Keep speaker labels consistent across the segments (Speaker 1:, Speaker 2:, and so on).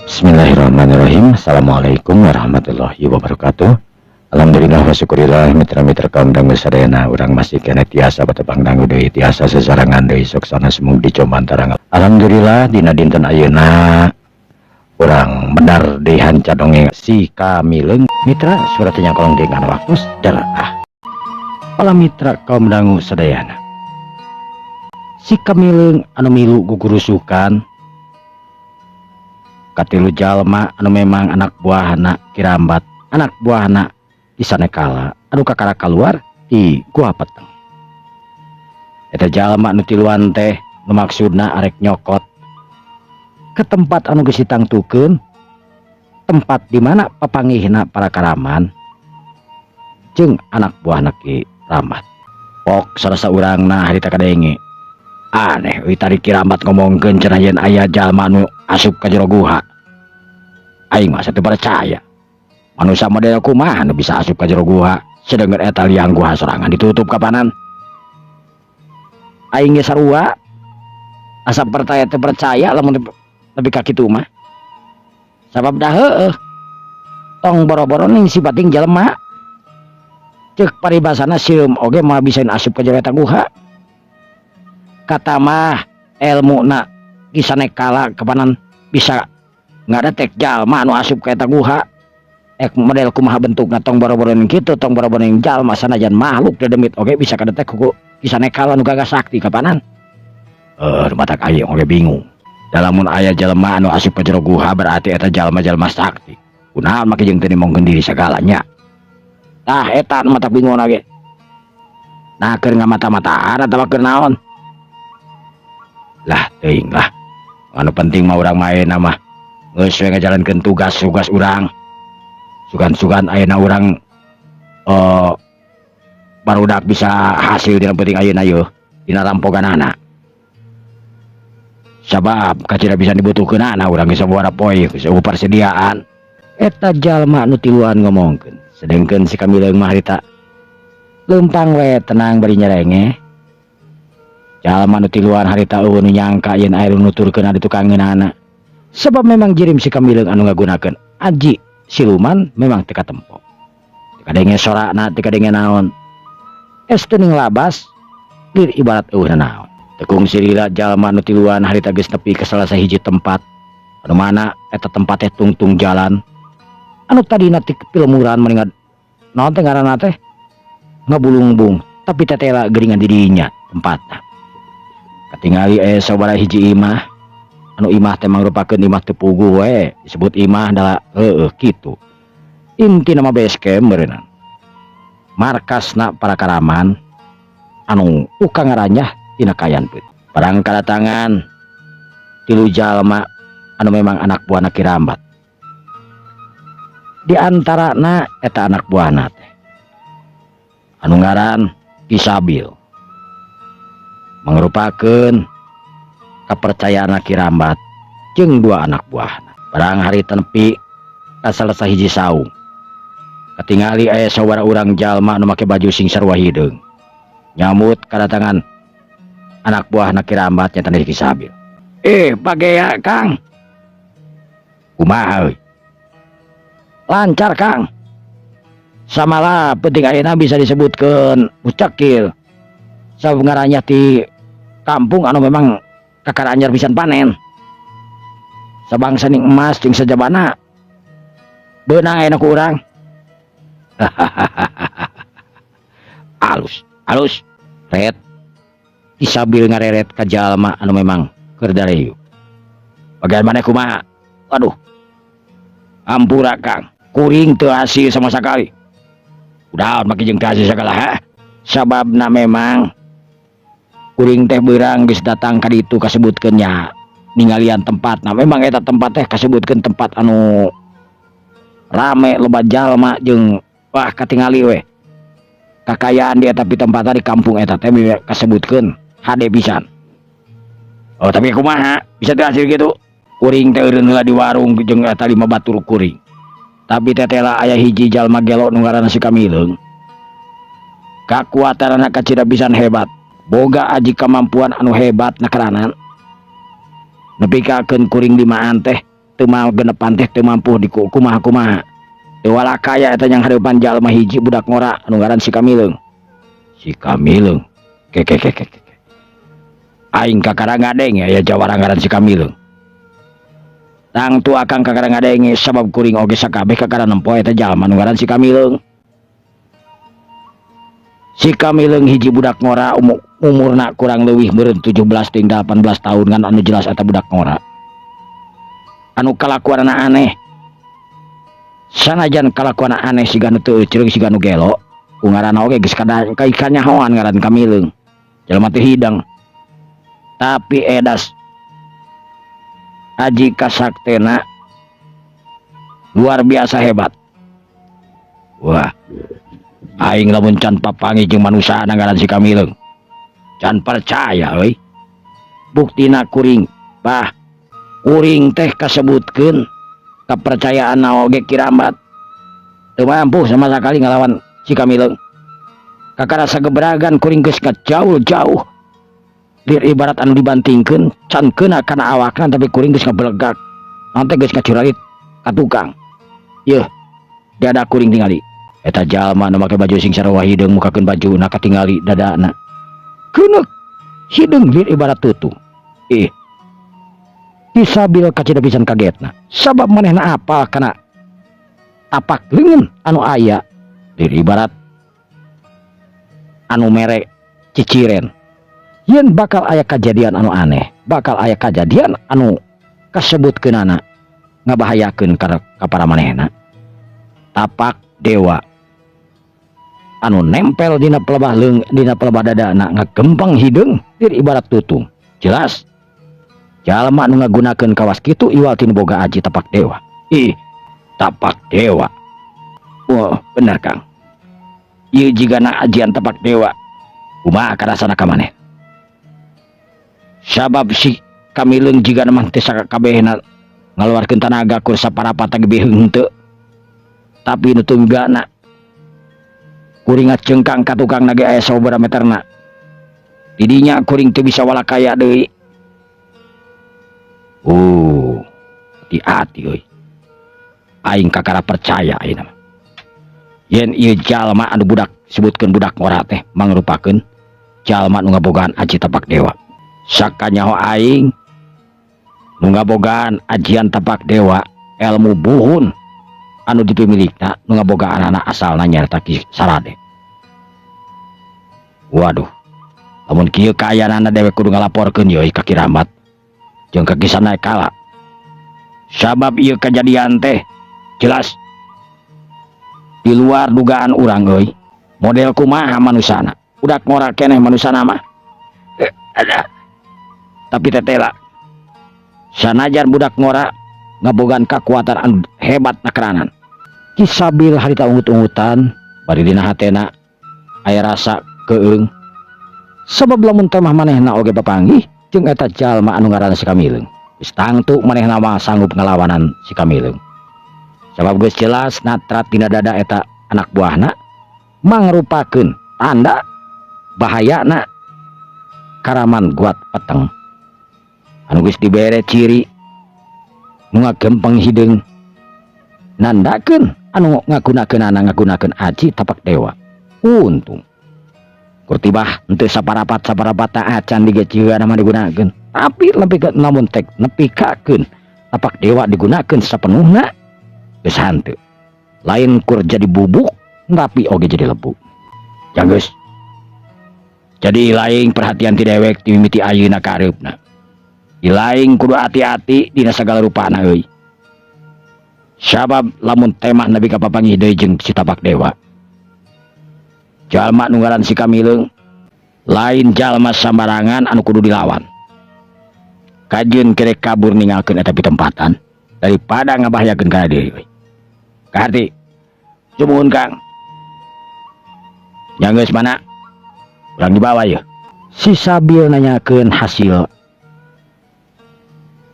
Speaker 1: Bismillahirrahmanirrahim. Assalamualaikum warahmatullahi wabarakatuh. Alhamdulillah wa syukurillah mitra-mitra kaum dangu sadayana urang masih kena tiasa batebang dangu deui tiasa sesarangan deui soksana semung dicoba antarang. Alhamdulillah dina dinten ayeuna urang benar deui hanca dongeng si Kamileung mitra suratnya kolong dengan waktu dalaah. Para mitra kaum dangu sadayana. Si Kamileung anu milu gugurusukan katilu jalma anu memang anak buahna Kirambat, anak buahna Isanekala anu kakara keluar di gua peteng. Eta jalma anu tiluan teh nu maksudna arek nyokot ke tempat anu geus ditangtukeun, tempat di mana papanggihna para karaman jeung anak buahna Ki Rambat. Pok sarasa urangna harita kadenge aneh euy tadi Kirambat ngomongkeun cenah yen aya jalma anu asup ka jero guha. Aing mah teu percaya. Manusia model kumaha anu bisa asup ka jero guha sedengeur eta liang guha sorangan ditutup kapanan. Aing ge sarua asa percaya teu percaya lamun lebih ka kitu mah. Sabab dah heueuh. Tong boro-boro ning sipating jalma. Ceuk paribasana sieum oge mah bisa asup ka jero eta guha. Kata mah ilmuna Isanekala kapanan bisa ngadetek jalma anu asup ka eta guha. Model kumaha bentukna tong boro-boro ning kitu, tong boro-boro ning jalma sanajan makhluk dedemit oge bisa kadetek ku Isanekala nu gagah sakti kapanan. Matak aing oge bingung. Dalamun aya jalma anu asup ka jero guha berarti eta jalma-jalma sakti. Kunaon make jeung teu dimongkeun diri sagalanya. Tah eta anu matak bingung oge. Nah keur ngamata-mataan atawa keur naon? Lah teuing lah. Anu penting mah urang maena mah geus we ngajalankeun tugas-tugas urang. Sugan-sugan ayeuna urang barudak bisa hasil dina penting ayeuna yeuh dina rampoganana. Sabab kacira bisa dibutuhkeunana urang geus sabaraha poe geus persediaan. Eta jalma anu tiluan ngomongkeun. Sedengkeun si Kamileung mah harita leumpang we tenang bari nyerenge. Jalma nu tiluan harita eueuh nu nyangka yen aya nuturkeun adi tukangeunana. Sebab memang jirim si Kamileung anu ngagunakeun aji siluman memang teu katempo. Teu kadenge sorana, teu kadenge naon. Teu ning labas lir ibarat eueuh naon. Tekung sirila jalma nu tiluan harita geus nepi ka salah sahiji tempat anu mana eta tempat teh tungtung jalan anu tadina ti pilmuran meningat naon teh ngaranna teh ngabulungbung tapi tetela geuningan di dinya tempatna. Katingali aya sabaraha hiji imah anu imah teh mangrupakeun imah teu puguh we disebut imah adalah kitu. Inti nama base camp meureunna. Markasna para karaman anu uka ngaranyah tina kayan peuh. Barang kadatangan tilu jalma anu memang anak buahna Kirambat. Di antarana eta anak buahna teh anu ngaran Kisabil. Mangrupakeun kepercayaan Kirambat jeung dua anak buahna. Barang hari tenepi ka salah sahiji saung. Katingali aya sabaraha urang jalma anu make baju sing sarua hideung. Nyambut kadatangan anak buahna Kirambat nya teh Kisabil. Pagea Kang. Kumaha euy? Lancar Kang. Samalah penting ayeuna bisa disebutkeun mucakil. Sabab ngarannya ti kampung anu memang kakara anyar pisan panen. Sabangsa ning emas jeung sajabana beunang ayeuna ku urang. Alus ret Kisabil ngareret ka jalma anu memang keur dareyu. Bagaimana kumaha? Waduh. Ampura Kang, kuring teu hasil sama sakali. Udah make jeung teu hasil sagala ha. Sababna memang kuring teh beurang geus datang ka ditu kasebutkeun nya ningalian tempatna. Memang eta tempat teh kasebutkeun tempat anu rame loba jalma jeung wah katingali we. Kakayaan di eta tempat di kampung eta teh kasebutkeun hade pisan. Tapi kumaha bisa teu hasil kitu? Kuring teh eureun heula di warung jeung eta 5 batur kuring. Tapi tetela aya hiji jalma gelo nu ngaranna si Kamileung. Kakuatanana kacida pisan hebat. Boga aji kemampuan anu hebat nakaranan nepikakeun kuring dimaan teh teu mau genepan teh teu mampu di kumaha-kumaha. Teu wala kaya eta yang hareupan jalma hiji budak ngora anu ngaran si Kamileung. Si Kamileung. Ke. Aing kakara ngadeng ya jawara ngaran si Kamileung. Tang tu akang kakara ngadenge sabab kuring oge sakabeh kakara nempo eta jalma anu ngaran si Kamileung. Si Kamileung hiji budak ngora umurna kurang leuwih meureun 17 ting 18 tahun kan anu jelas eta budak ngora. Anu kalakuanna aneh. Sanajan kalakuanna aneh siga nu teu ceureung siga nu gelo, ngaranna oge geus kaikannya hoan ngaran Kamileung. Jalma teh hidang. Tapi edas aji kasaktena luar biasa hebat. Wah, aing lamun can papangi jeung manusia ngaran si Kamileung. Can percaya euy. Buktina kuring, kuring teh kasebutkeun kepercayaan oge kiramat. Teu mampu sama sekali ngalawan si Kamileung. Kakara sageberagan kuring geus jauh-jauh. Dir ibarat anu dibantingkeun can keuna kana awakna tapi kuring geus ngabelegak. Nanti geus ngacuralit ka tukang. Yeuh, dada kuring tingali. Eta jalma nu make baju sing sarua hideung mukakeun bajuna katingali dadana. Keuneuk hideung lir ibarat tutu. Disabil kacida pisan kagetna. Sabab manehna apal kana tapak leungeun anu aya lir ibarat anu mere ciciren. Yen bakal aya kejadian anu aneh, bakal aya kejadian anu kasebutkeunana ngabahayakeun ka para manehna. Tapak dewa anu nempel dina pelebah dadana ngagempeng hideung tir ibarat tutung. Jelas jalma anu ngagunakeun kawas kitu iwal tinu boga aji tapak dewa. Tapak dewa. Wah, bener Kang. Ieu jigana ajian tapak dewa. Kumaha karasana ka maneh? Sabab si Kamileung jigana mah teu sakabehna ngaluarkeun tanaga kur saparapat ge henteu. Tapi nu tunggana kuring ngacengkang ka tukang nage aya sababaraha meterna. Didinya kuring teu bisa walakaya deui. Hati-hati euy. Aing kakara percaya ayeuna mah. Yen ieu jalma anu budak sebutkeun budak ngora teh mangrupakeun jalma nu ngabogaan aji tapak dewa. Sakanyaho aing nu ngabogaan ajian tapak dewa ilmu buhun anu dipimilikna nu ngabogaan anak asalna nyarta Ki Sarade. Waduh, lamun kieu kaayana dewek kudu ngalaporkeun yeuy ka Kiramat jeung ka Ki Sanaekala. Sabab ieu kejadian teh jelas di luar dugaan urang euy. Model kumaha manusana? Budak ngora keneh manusana mah. Tapi tetela sanajan budak ngora ngabogan kakuatan anu hebat nakeranan. Kisabil harita ungut-ungutan bari dina hatena aya rasa keung. Sabab lamun teh mah manehna oge papanggih jeung eta jalma anu ngaranna si Kamileung. Geus tangtu manehna mah sanggup ngalawanan si Kamileung. Sabab geus jelas natrat dina dada eta anak buahna mangrupakeun tanda bahayana Karaman Guat Peteng. Anu geus dibere ciri nu ngagempeng hideung nandakeun anu ngagunakeun aji tapak dewa. Untung kurtibah henteu saparapat acan digecieuna mah digunakeun. Tapi lebih ke namun tek nepikakeun tapak dewa digunakeun sapenuhna geus hanteu. Lain kur jadi bubuk tapi oge jadi lebu. Ya geus. Jadi lain perhatian ti dewek ti mimiti ayeuna ka areupna. Ilaing kudu hati-hati dina sagala rupana euy. Sabab lamun temah nabi kapapanggih deui jeung si tapak dewa. Jalma nu ngaran si Kamileung lain jalma sambarangan anu kudu dilawan. Kajieun kerek kabur ninggalkeun eta pitempatan daripada ngabahayakeun kana deui euy. Kaharti. Sumuhun Kang. Nya geus mana? Urang dibawa ya. Si Sabil nanyakeun hasil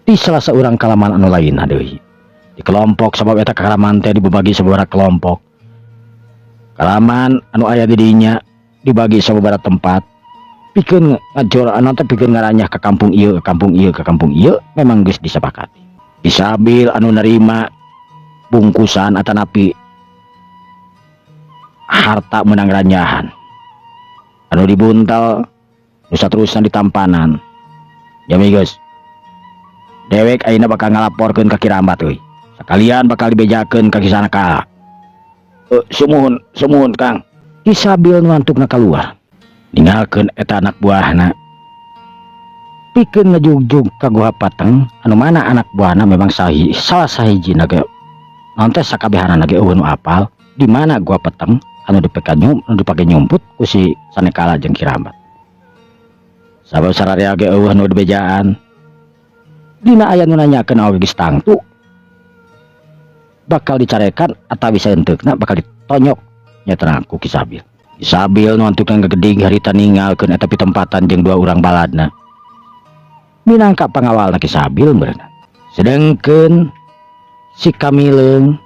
Speaker 1: di salah seorang kalaman anu lain deui. Di kelompok sabab eta kalaman teh dibagi sababaraha kelompok. Kalaman anu aya di dinya dibagi sababaraha tempat. Pikeun ngajor anu teh pikeun ngaranyah ka kampung ieu, ka kampung ieu, ka kampung ieu memang geus disepakati. Isabil anu nerima bungkusan atanapi harta menang ranyahan anu dibuntal nusa terusan ditampanan. Ya migos, dewek ayeuna bakal ngalaporkeun ka Kirambat euy. Sakalian bakal dibejakeun ka kisana ka. Sumuhun Kang. Isabil nuantukna kaluar. Ninggalkeun eta anak buahna. Pikeun ngajugjug ka Guha Pateng anu mana anak buahna memang salah sahijina ge nanti sakabehanana ge eueuh nu apal di mana Guha Pateng anu dipake nyumput ku si Sanekala jeung Kirambat. Sabab sararea ge eueuh nu dibejaan. Dina aya nu nanyakeun awewe geus tangtu bakal dicarekan atawi saeuteukna bakal ditonyok nyatana ku Kisabil. Kisabil nu antukna ngageding harita ninggalkeun eta pitempatan jeung dua urang baladna. Minangka pangawalna Kisabil berenang. Sedengkeun si Kamileung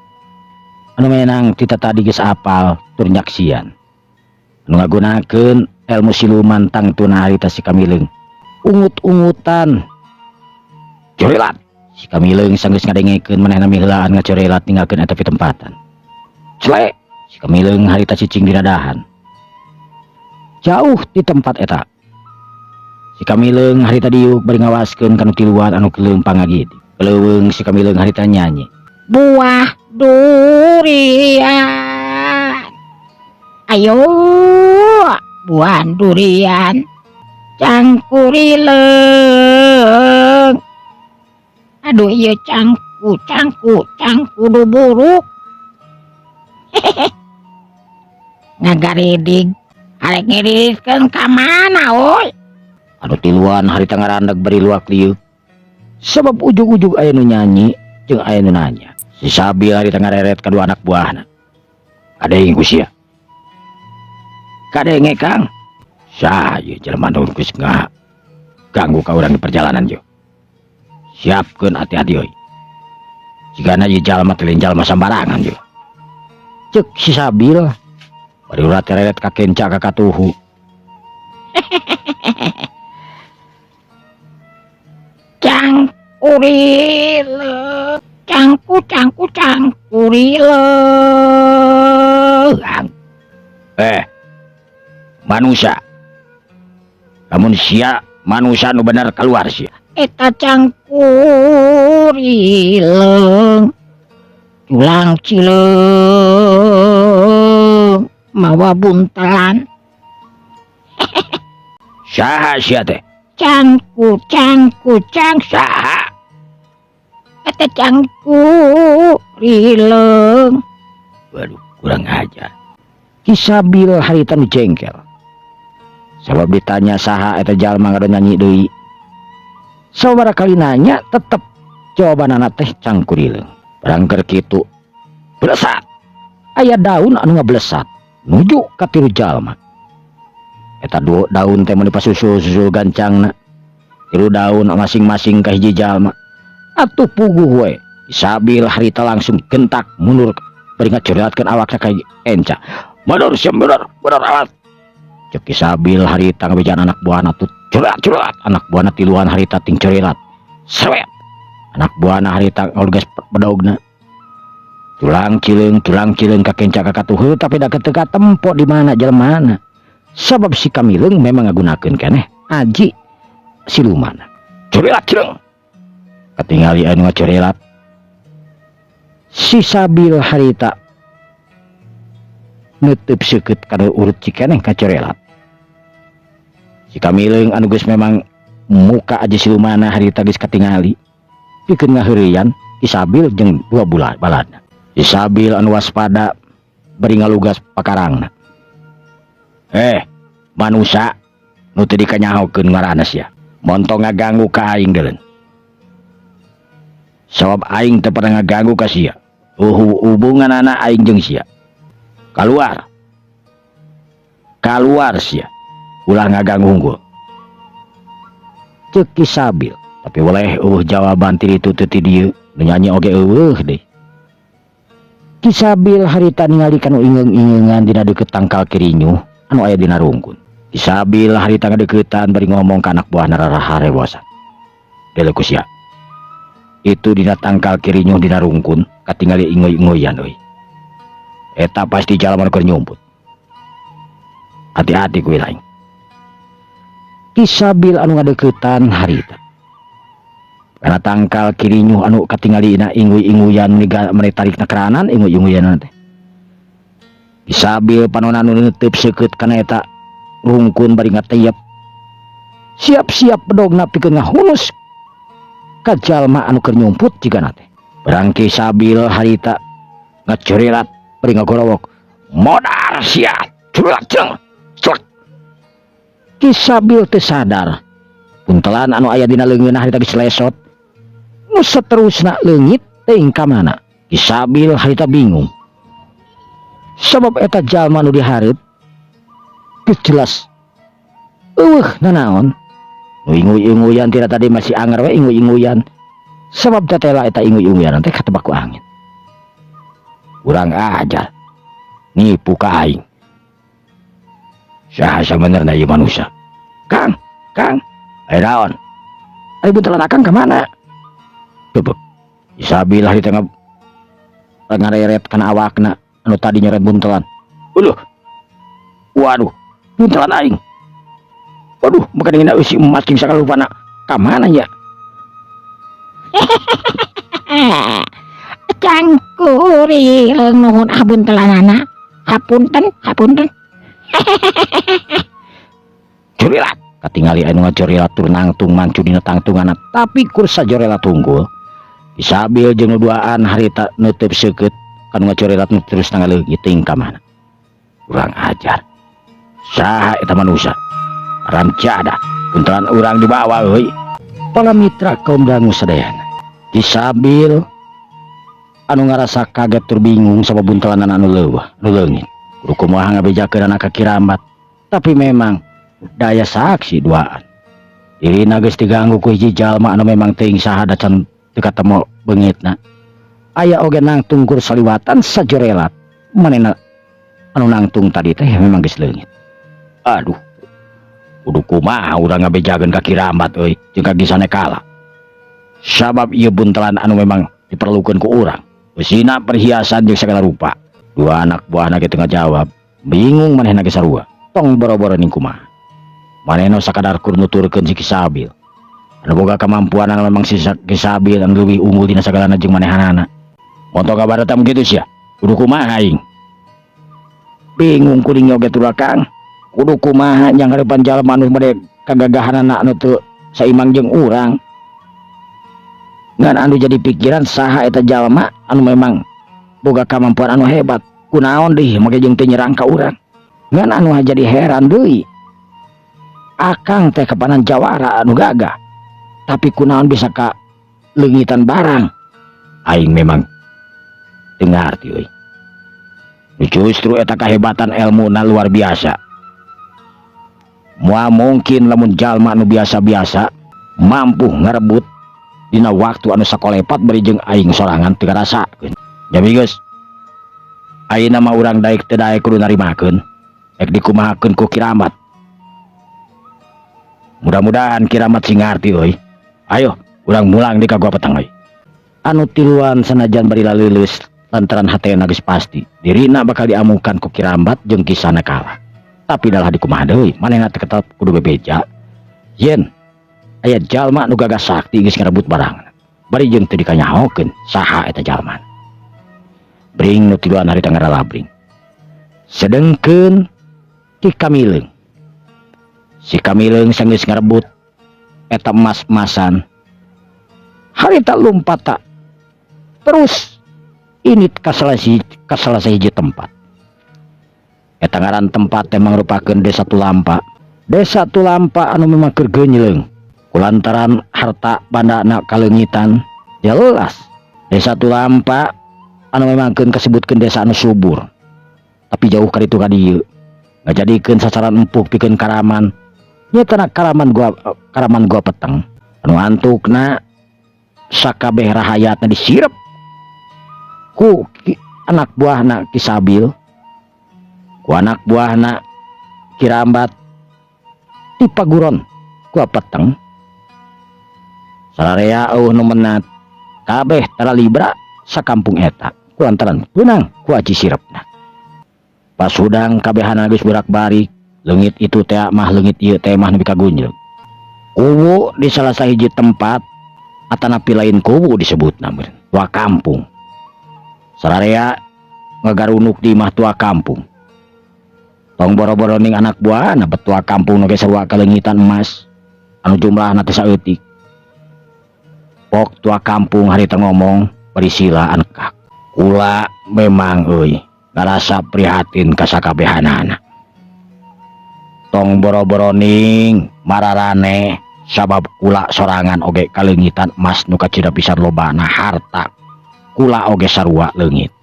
Speaker 1: anu menang tita tadi geus apal tur nyaksian. Anu ngagunakeun ilmu siluman tangtuna harita si Kamileung. Ungut-ungutan corelat. Si Kamileung sanggeus ngadengekeun manehna miheulaan ngacorelat ninggalkeun eta pitempatan. Celek si Kamileung harita cicing dina dahan. Jauh di tempat eta si Kamileung harita diuk bari ngawaskeun kanu tiluan anu keleumpang ngagidi. Keleuweung si Kamileung harita nyanyi. Buah durian. Ayo buah durian. Cangkurileung. Aduh ieu cangku buruk. Ngagaridig. Arek ngiriskeun ka mana oi? Anu tiluan harita ngarandag bari luak liuk. Sebab ujug-ujug aya nu nyanyi jeung aya nu nanya. Si Sabil harita ngareret ka dua anak buahna. Kadenge ku sia. Kadenge Kang. Sah ieu jelema nu geus ganggu ka urang di perjalanan jo. Siapkeun hati-hati euy. Jigana ieu jalma teh lain jalma sambarangan jo. Ceuk si Sabil bari ulah tereret ka kenca ka katuhu. Cangkurileung, cangkurileung. Manusia. Lamun sia manusia nu bener keluar sia. Eta cangkurileung. Culang cileung mawa buntelan. Saha sia teh? Cangku saha? Eta cangkurileung. Waduh, kurang ajar. Kisabil harita nu jengkel. Sabab ditanya saha eta jalma ngada nyanyi deui. Sabaraha kali nanya tetep jawabanana teh cangkurileung. Barang keur kitu blesat. Aya daun anu ngablesat nuju ka tilu jalma. Eta daun teh mun dipasusul gancangna. Tilu daun masing-masing ka hiji jalma. Atuh puguh we. Sabil harita langsung gentak mundur bari ngacorelatkeun awakna ka enca. Mundur sia mundur awak. Ceuk Sabil harita ngabejaan anak buahna tuh corelat. Anak buahna tiluan harita ting corelat. Srewet. Anak buahna harita olges bedogna. Tulang cileung ka kenca ka katuheuh tapi da teu tempo di mana jelemaana. Sabab si Kamileung memang ngagunakeun keneh aji siluman. Corelat cileung. Katingali anu ngacorelat. Si Sabil harita neuteub seukeut kana urut cikeneh kacorelat. Si Kamileung anu geus memang muka aja silumana harita geus katingali. Pikeun ngaheureuyan Ki Sabil jeung dua baladna. Si Sabil anu waspada bari ngalugas pakarangna. Manusia nu teu dikanyahokeun ngaranna sia. Montong ngaganggu ka aing deuleun. Sabab aing teu pernah ngaganggu ka sia. Hubunganana aing jeung sia. Kaluar sia. Ulah ngaganggu unggul. Ceuk Ki Sabil, tapi oleh jawaban ti ditu teu ti dieu, nyanyi oge eueuh deui. Ki Sabil harita ningali kanu ingeung-ingeungan dina deukeut tangkal kirinyuh anu aya dina rungkun. Ki Sabil harita ngadeukeuttan bari ngomong ka anak buahna raraha rewosan. Deuleuh ku sia. Itu dina tangkal kirinya dina rungkun katingali ingoy-ingoyan euy. Eta pasti jalan keur nyumput. Hati-hati kuwi lain. Ki Sabil anu ngadeukeutan harita. Karena tangkal kirinya anu katingalina ingoy-ingoyan meni tarikna keranan ingoy-ingoyan teh. Ki Sabil panonan anu neuteub seukeut kana eta rungkun bari ngateyep. Siap-siap pedogna pikeun ngahunus ka jalma anu keur nyumput jigana teh. Barang Ki Sabil harita ngacorelat bari ngagorowok. Modar sia, curelat jeung. Ki Sabil teu sadar. Puntelan anu aya dina leungeunna harita geus lesot. Nu saterusna leungit teuing ka mana. Ki Sabil harita bingung. Sabab eta jalma nu dihareup geus jelas eueuh nanaon. Nu inguy-inguyan tira tadi masih anger we inguy-inguyan. Sabab tatela eta inguy-inguyan teh katebak ku angin. Urang ajar. Nipu ka aing. Saha sabenerna ieu manusia? Kang, naon? Ari buntelan akang ka mana? Bebek. Sabil di tengah ngareret kana awakna anu tadi nyeret buntelan. Waduh, buntelan aing. Waduh, bukan ingin usi emas cing sakalupana. Ka mana ya?
Speaker 2: Cangkuril nuhun abuntelanana. Hapunten.
Speaker 1: Curilat, katingali anu ngacurilat tur nangtung mancu dina tangtunganna, tapi kur sajorela tunggul. Ki Sabil jeung duaan harita neuteub seukeut kanu ngacurilat nu terus tanggal leungit teuing ka mana. Urang ajar. Saha eta manusia? Ramcada, puntelan urang dibawa euy. Para mitra kaum dangu sadayana. Ki Sabil anu ngarasa kaget tur bingung sabab buntelanan anu leuwah, nu leungit. Kudu kumaha ngabejakeun anak Ki Rambat. Tapi memang daya saksi duaan. Dirina geus diganggu ku hiji jalma anu memang teuing saha da can teu katemu beungitna. Aya oge nangtung kur saliwatan sajorelat. Manehna anu nangtung tadi teh memang geus leungit. Aduh. Kudu kumaha urang ngabejakeun ka Ki Rambat euy jeung ka gisane kala. Sabab ieu buntelan anu memang diperlukeun ku urang. Beusina perhiasan jeung sagala rupa. Dua anak buahna ge teu ngajawab. Bingung manehna ge sarua. Tong boro-boro ning kumaha. Manehna sakadar kur nuturkeun si Ki Sabil. Anu boga kamampuan anu memang si Ki Sabil anu leuwih unggul dina sagalana jeung manehanana. Moto kabar tam kitu sia. Kudu kumaha aing? Bingung kuring oge tur Kang. Kudu kumaha nya ngarepan jalma anu bade kagagahanana anu teu saimang jeung urang. Ngan anu jadi pikiran saha eta jalma anu memang boga kamampuan anu hebat. Kunaon deui make jeung teu nyerang ka urang. Ngan anu jadi heran deui. Akang teh kapanan jawara anu gagah. Tapi kunaon bisa ka leungitan barang. Aing memang teu ngarti euy. Justru eta kahebatan elmuna luar biasa. Moal mungkin lamun jalma anu biasa-biasa mampu ngarebut dina waktu anu sakolepat bari jeung aing sorangan teu ngarasakeun. Jadi geus ayeuna mah urang daek teu daek kudu narimakeun. Ek dikumahakeun ku Ki Rambat. Mudah-mudahan Ki Rambat sing ngarti euy. Ayo, urang mulang di ka gua petang euy. Anu tiluan sanajan bari laleuleus lantaran hatena geus pasti dirina bakal diamukan ku Ki Rambat jeung kisana kala. Tapi dalah dikumaha deui, manehna teh tetep kudu bebeja. Yen aya jalma nu gagah sakti geus ngarebut barang. Bari jeung teu dikanyahokeun saha eta jalma. Bring nu tiluan harita ngaralabring. Sedengkeun Ki Kamileung. Si Kamileung sanggeus ngarebut eta emas-emasan. Harita lompata terus init ka salah sahiji tempat. Eta ngaran tempat teh mangrupakeun Desa Tulampa. Desa Tulampa anu memang keur geunyeuleung kulantaran harta bandana kaleungitan. Jelas Desa Tulampa anu memang keun kasebutkeun desa anu subur. Tapi jauh ka ditu ka dieu ngajadikeun sasaran empuk pikeun karaman. Nya tana karaman gua peteng anu antukna sakabeh rahayatna disirep ku anak buahna Ki Sabil, ku anak buahna Ki Rambat, dipaguron ku peteng. Sararea eueuh nu menat kabeh tara libra sakampung eta kulantaran punang ku aji sirepna. Pas hudang kabehana geus burak-barik, leungit itu teh mah leungit ieu teh mah nepi ka gunjel. Kubu di salah sahiji tempat atanapi lain kubu disebutna meureun tua kampung. Sararea ngagarunuk di mah tua kampung. Tong boro-boro ning anak buahna betua kampung ge sarua kaleungitan emas anu jumlahna teh saeutik. Pok tua kampung harita ngomong berisila ankak. Kula memang euy ngarasa prihatin ka sakabehanana. Tong boro-boro ning mararane sabab kula sorangan oge kaleungitan emas nu kacida pisan lobana harta. Kula oge sarua leungit.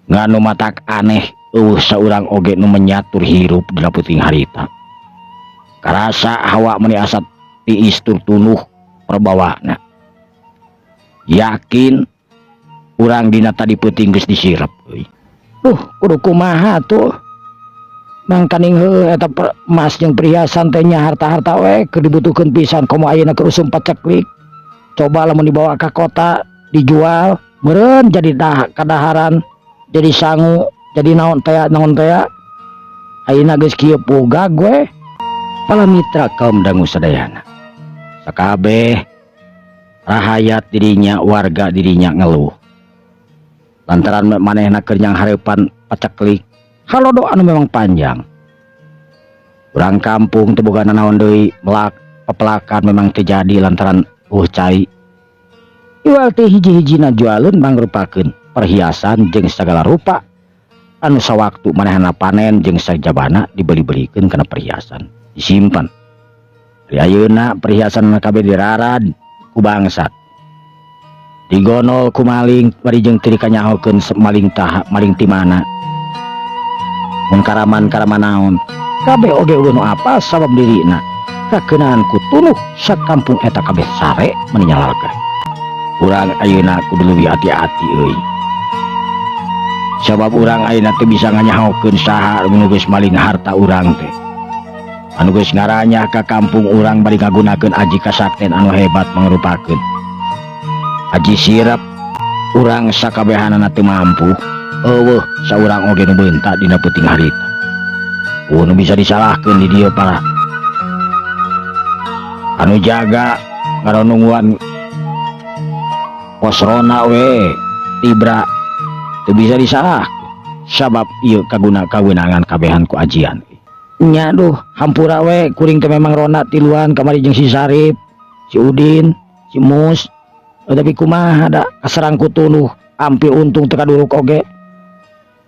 Speaker 1: Nganu matak aneh saurang oge nu menyatur hirup dina peuting harita. Karasa hawa meni asa tiis tur tunuh perbawana. Yakin urang dina tadi peuting geus disirep euy. Kudu kumaha tuh? Mangkaning heuh eta emas jeung perhiasan teh nya harta-harta we keur dibutuhkeun pisan komo ayeuna keur usum paceklik. Coba lamun dibawa ka kota dijual meureun jadi kadaharan, jadi sangu, jadi naon teh ayeuna geus kieu pugag we. Para mitra kaum dangu sadayana sakabeh rahayat dirinya warga dirinya ngeluh lantaran manehna keur nyang hareupan paceklik halodo anu memang panjang. Urang kampung teu boga nanaon deui pepelakan memang terjadi lantaran cai iwal teh hiji-hijina jualeun mangrupakeun perhiasan jeung segala rupa anu sawaktu manehna panen jeung sajabana dibeli-belikeun kana perhiasan disimpan. Di ayeuna perhiasan kabeh dirarad ku bangsat, digonol ku maling bari jeung teu dikanyahokeun maling ti mana. Mun karaman-karaman naon kabeh oge ulun nu apal sabab dirina kakeunaan ku tunuh sakampung eta kabeh sare meni nyalalkeun. Urang ayeuna kudu leuwih hati-hati euy. Sabab urang ayeuna teu bisa nganyahokeun saha nu geus maling harta urang teh. Anu geus ngaranyah ka kampung urang bari ngagunakeun aji kasakten anu hebat mangrupakeun aji sirep. Urang sakabehanana teu mampu eueuh saurang oge nu beunta dina peuting harita. Nu bisa disalahkeun di dieu para anu jaga ngaronunguan posrona we tibra teu bisa disalahkeun sabab ieu kagunaan kabehan ku ajian. Nya duh hampura we kuring teh memang rona tiluan kamari jeung si Sarip, si Udin, si Mus. Tapi kumaha da kaserang ku tunuh ampi untung teu kaduruk oge.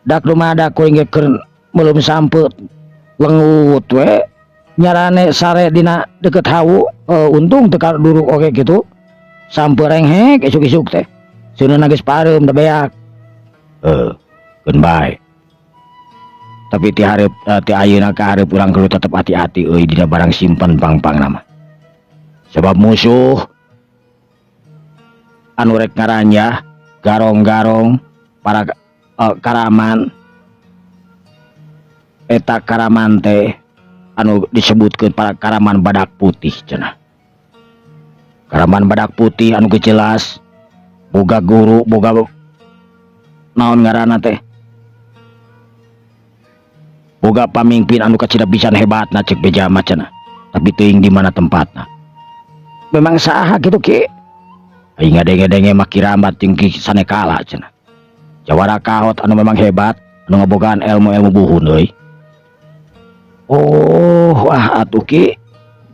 Speaker 1: Dak dumada kuring ge keur meuleuh sampe lengut we nyarane sare dina deket hawu untung teu kaduruk oge kitu. Sampe renghek esuk-esuk teh. Seuneuhna geus pareum da beak. Keun bae. Tapi ti ayeuna ka hareup urang kudu tetep hati-hati euy dina barang simpen pang-pang nama. Sebab musuh anu rek ngaranyah garong-garong para karaman eta karaman teh anu disebutkeun para karaman badak putih cenah. Karaman badak putih anu jelas boga guru boga naon ngaranna teh boga pamimpin anu kacida pisan hebatna cek beja macana. Tapi teuing di mana tempatna. Memang saha kitu ki. Aing ngadenge-denge mah kiramat jeung ki sanekala cenah. Jawara kahot anu memang hebat, anu ngabogaan ilmu-ilmu buhun euy. Wah atuh ki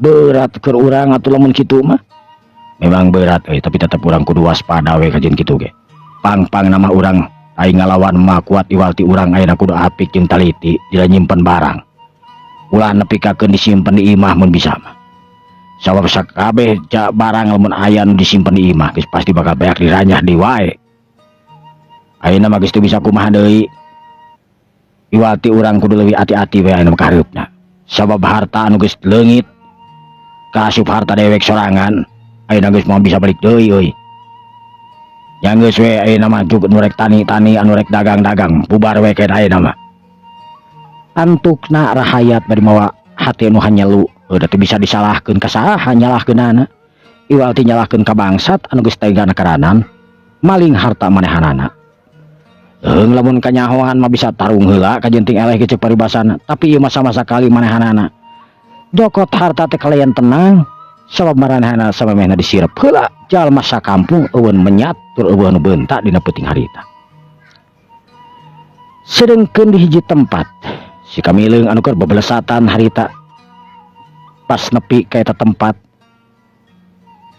Speaker 1: berat keur urang atuh lamun kitu mah. Memang berat euy, tapi tetep urang kudu waspada we kajeun kitu ge. Pang-pang nama urang aing ngalawan mah kuat iwalti urang ayeuna kudu apik jeung taliti dina nyimpen barang. Ulah nepikakeun disimpen di imah mun bisa mah. Sabab sakabeh barang lamun aya nu disimpen di imah geus pasti bakal beak diranyah di wae. Ayeuna mah geus teu bisa kumaha deui. Iwalti urang kudu leuwih hati-hati we ayeuna ka hareupna. Sabab harta anu geus leungit kaasup harta dewek sorangan ayeuna geus moal bisa balik deui euy. Yang geus we ayeuna mah cukup nu rek tani-tani anu rek dagang-dagang bubar we keun ayeuna mah. Antukna rahayat bari mawa hati anu hanyelu da teu bisa disalahkeun ka saha nyalahkeunana. iwal ti nyalahkeun ka bangsat anu geus tega nakaranan maling harta manehanana. Lamun kanyahoan mah bisa tarung heula kajenting eleh ge ceuk paribasana, tapi ieu mah sama sakali manehanana. Jokot harta teh kalian tenang sabab maranehana samemehna disirep heula jalma sakampung eueun menyat tur eueuh nu beuntak dina peuting harita. Sedengkeun di hiji tempat si Kamileung anu keur babelesatan harita pas nepi ka eta tempat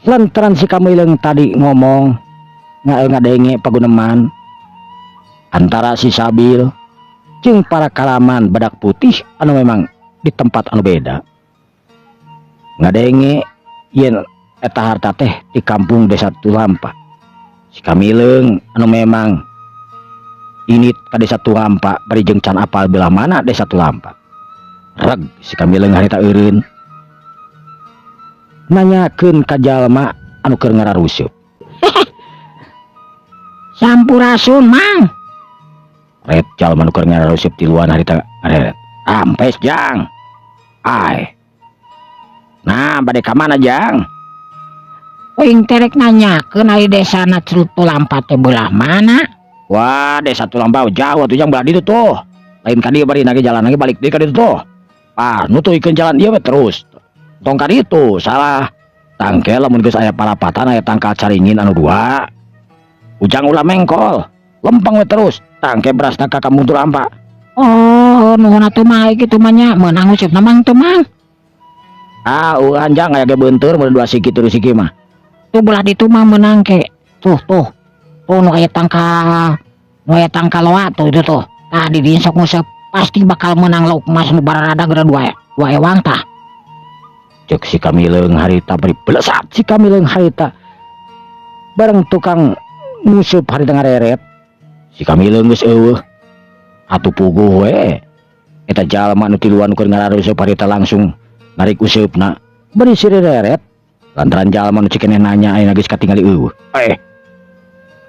Speaker 1: lantaran si Kamileung tadi ngomong ngadenge paguneman antara si Sabil jeung para kalaman badak putih anu memang di tempat anu beda. Ngadenge yen eta harta teh di kampung Desa Tulampa. Si Kamileung anu memang init ka Desa Tulampa bari jeung can apal belah mana Desa Tulampa. Reg si Kamileung harita eureun nanyakeun ka jalma anu keur ngararusup.
Speaker 2: Sampurasun mang.
Speaker 1: Ret jalma anu keur ngararusup ti luar harita ngaret. Ampes jang. Ai. Nah, bade ka mana jang?
Speaker 2: Uing terek nanyakeun ari desana Tulampa teh belah mana?
Speaker 1: Wah, Desa Tulampa jauh atuh jang belah ditu tuh. Lain ka dieu bari nage jalan lagi balik deui ka ditu tuh. Ah, nutuikeun jalan ieu we terus. Tong ka ditu salah. Tangke lamun geus aya palapatan aya tangkal caringin anu dua. Ujang ulah mengkol. Lempeng we terus. Tangke berasna ka kampung Tulampa.
Speaker 2: Oh, nuhun atuh mah kitu mah nya meunang usupna mang teu mang.
Speaker 1: Ah, anjang aya ge beunteur mun dua siki teu siki mah.
Speaker 2: Tuh belah ditu mah meunang ke. Tuh. Tuh nu aya tangkal loa tuh itu tuh. Tadi dieu sok nguseup pasti bakal menang lauk emas nu bararada geura dua ewang tah.
Speaker 1: Cek si Kamileung harita beri belesat si Kamileung harita bareng tukang nguseup harita ngareret. Si Kamileung geus eueuh atuh puguh we eta jalma nu tiluan keur ngararusup harita langsung narik useupna beri sireret lantaran jalma nu cikeneh nanya ayeuna geus katingali eueuh.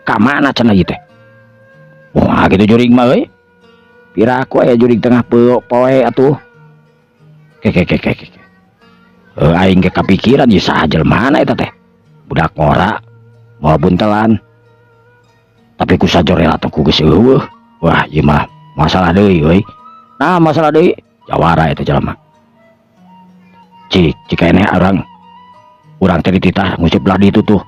Speaker 1: Ka mana cenah ieu teh? Wah kitu jurig mah euy. Piraku aya jurig tengah poe atuh. Ke. Aing ge kapikiran ieu saha jelmana eta teh. Budak ngora, moal buntelan. Tapi ku sajorel atuh ku geus eueuh. Wah, ieu mah masalah deui euy. Nah, masalah deui jawara eta jelema. Cik eneh urang teh dititah nguseup belah ditu tuh.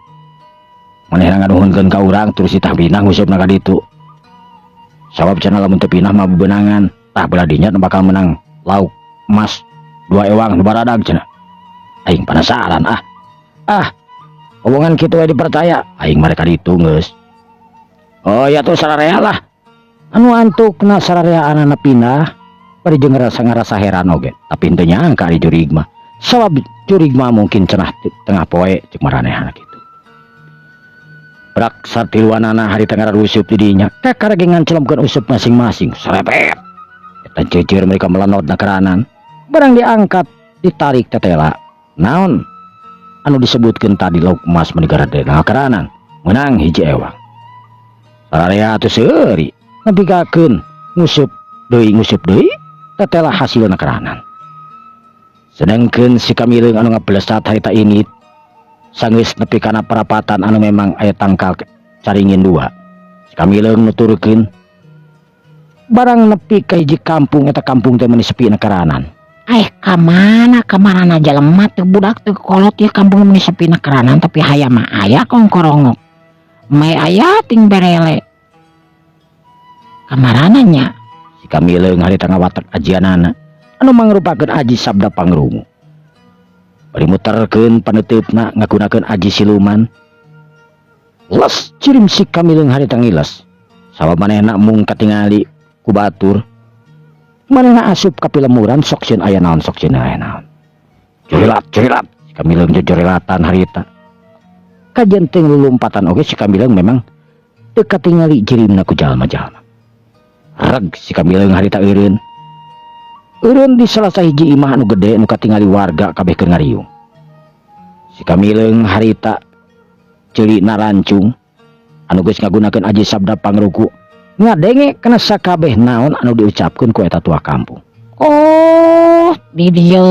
Speaker 1: Manehna nganuhunkeun ka urang terus ditah pinah ngusupna ka ditu. Sabab cenah lamun teu pinah mah bebenangan, tah belah dinya bakal menang lauk emas 2 ewang nu baradag cenah. Aing penasaran omongan kitu we dipercaya. Aing mereka ditu geus. Oh ya tuh sararea lah. Anu antukna sararea anana pindah, bari jeung ngarasa heran oge. Tapi henteu nyangka ari jurig mah. Sabab jurig mah mungkin cenah tengah poe ceuk maranehna kitu. Brak sartiluanana hari tengah rusup di dinya. Kakarage ngancelomkeun usup masing-masing. Serepet. Eta ceuceur mereka melenot na keranan. Barang diangkat, ditarik tetela. Naon anu disebutkeun tadi lauk emas menegara na keranan. Menang hiji ewang. Sararea atuh seuri. Nepikakeun ngusup deui tetela hasilna keranan. Sedengkeun si Kamileung anu ngabelesat harita ini sanggeus nepi kana parapatan anu memang aya tangkal caringin 2. Si Kamileung nuturkeun barang nepi ka hiji kampung eta kampung teh meuni sepi na karanan.
Speaker 2: Kamana jalema teu budak teu kolot ieu kampung meuni sepi na karanan tapi hayam mah aya kongkorongok. Mae aya ting berele. Kamarana nya?
Speaker 1: Si Kamileung harita ngawatek ajianana anu mangrupakeun aji sabda pangrungu. Bari muterkeun paneutupna ngagunakeun aji siluman. Les cirim si Kamileung harita ngiles. Sabab manehna mung katingali ku batur. Manehna asup ka pilemuran sok sieun aya naon sok sieun aya naon. Jorilat. Si Kamileung jorelatan harita. Kajen teu lulumpatan oge si Kamileung memang teu katingali jirimna ku jalma-jalma. Reg si Kamileung harita eureun. Eureun di salah sahiji imah anu gede nu katingali warga kabeh keur ngariung. Si Kamileung harita ceulina rancung anu geus ngagunakeun aji sabda pangruku ngadenge kana sakabeh naon anu diucapkeun ku eta tua kampung.
Speaker 2: Oh, di dieu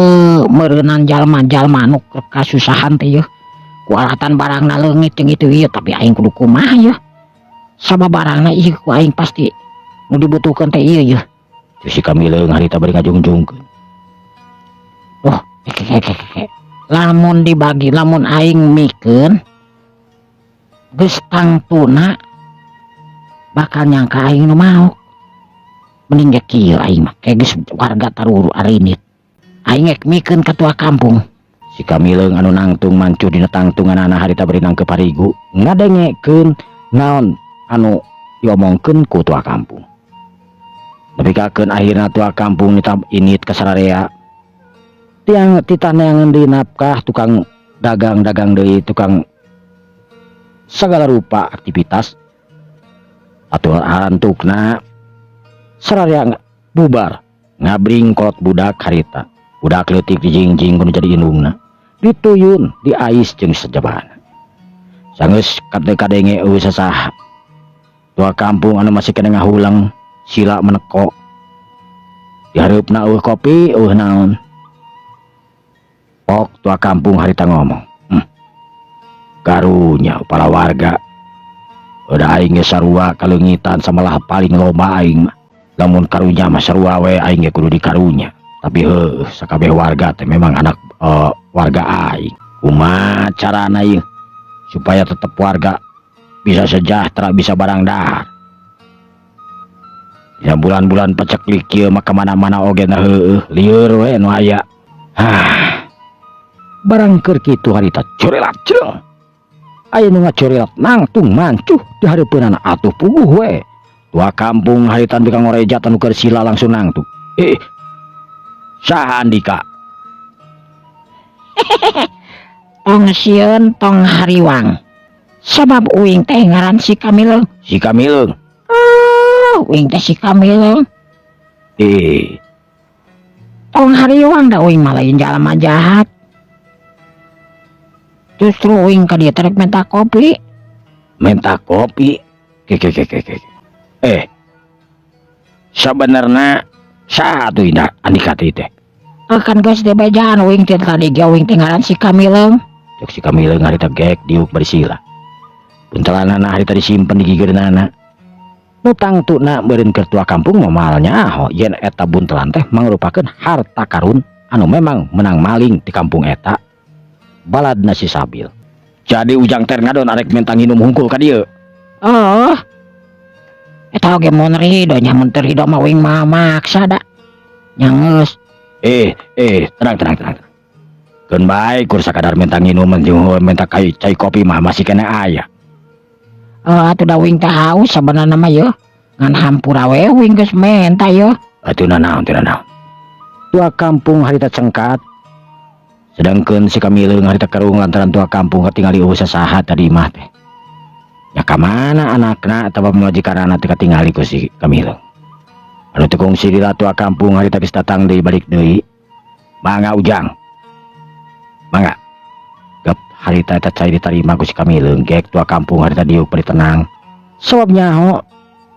Speaker 2: meureunan jalma-jalma anu kasusahan teh yeuh. kualatan barangna leungit jeung itu ieu tapi aing kudu kumaha ya. Sababarangna ieu ku aing pasti nu dibutuhkeun teh ieu ya.
Speaker 1: Si Kamileung harita bari ngajungjungkeun.
Speaker 2: Oh, lamun dibagi lamun aing mikeun geus tangtuna bakal nyangka aing nu mau. Mending ge kieu aing mah kayak geus warga taruru arinit. Aing ek mikeun ketua kampung.
Speaker 1: Si Kamileung anu nangtung mancuh dina tangtunganana harita bari nangkep parigu ngadengekeun naon anu diomongkeun ku tua kampung. Nepikakeun akhirna tua kampung init ka sararea. Tiang titaneangan di nafkah tukang dagang-dagang deui tukang segala rupa aktivitas. Atuh harantukna sararea bubar ngabring kolot budak harita. Budak leutik dijingjing kudu jadi indungna. Dituyun di ais jeung sajabana. Sanggeus kadenge eueuh sasaha. Tua kampung anu masih kena ngahulang sila meneko. Di hareupna eueuh kopi eueuh naon. Pok tua kampung harita ngomong. Karunya para warga. Udah aing ge sarua kaleungitan samalah paling loba aing mah. Lamun karunya mah sarua we aing ge kudu dikarunya. Tapi heuh sakabeh warga teh memang anak warga aing. Kumaha carana ieu supaya tetep warga bisa sejahtera bisa barang dahar. Ya bulan-bulan paceklik kieu mah kamana-mana oge na heueuh lieur we nu aya. Barang keur kitu harita corelat jeung. Aya nu ngacorelat nangtung mancuh di hareupeunana atuh puguh we. Tua kampung harita bika ngoreja anu keur sila langsung nangtung. Saha Andika?
Speaker 2: Tong sieun tong hariwang. Sabab uing teh ngaran si Kamileung.
Speaker 1: Si Kamileung.
Speaker 2: Uing teh si Kamileung. Tong hariwang da uing mah lain jalma jahat. Justru uing ka dieu teh minta kopi.
Speaker 1: Minta kopi? Sabenerna saha tuh Indah Andika teh?
Speaker 2: Kan geus dibejaan uing teh tadi ge uing teh ngaran si Kamileung.
Speaker 1: Cek si Kamileung harita gek diuk bari sila. Buntelanana harita disimpen di gigeurnana. Nu tangtuna beureun keur tua kampung momalnya yen eta buntelan teh mangrupakeun harta karun anu memang menang maling di kampung eta. Baladna si Sabil. Jadi ujang teh ngadon arek mentang nginum hungkul ka dieu.
Speaker 2: Oh. Eta oge mun rido nyamun teu rido mah uing mah maksa da. Nyangeus.
Speaker 1: Tenang. Keun bae kur sakadar mentang nginum jeung menta cai kopi mah masih kena aya.
Speaker 2: Atuh da uing teh haus sabenerna mah yeuh. Ngan hampura we uing geus menta yeuh.
Speaker 1: Atuh naon. Tua kampung harita cengkat. Sedangkeun si Kamileung harita karung lantaran tua kampung katingali eueuh sasaha tadi mah teh. Ya ka mana anakna atawa majikanana teh katingali ku si Kamileung. Anu teu kungsi dila tua kampung harita geus datang deui balik deui. Mangga ujang. Mangga. Gap harita eta cai ditarima ku si Kamileung gek tua kampung harita diuk bari tenang. Sabab nyaho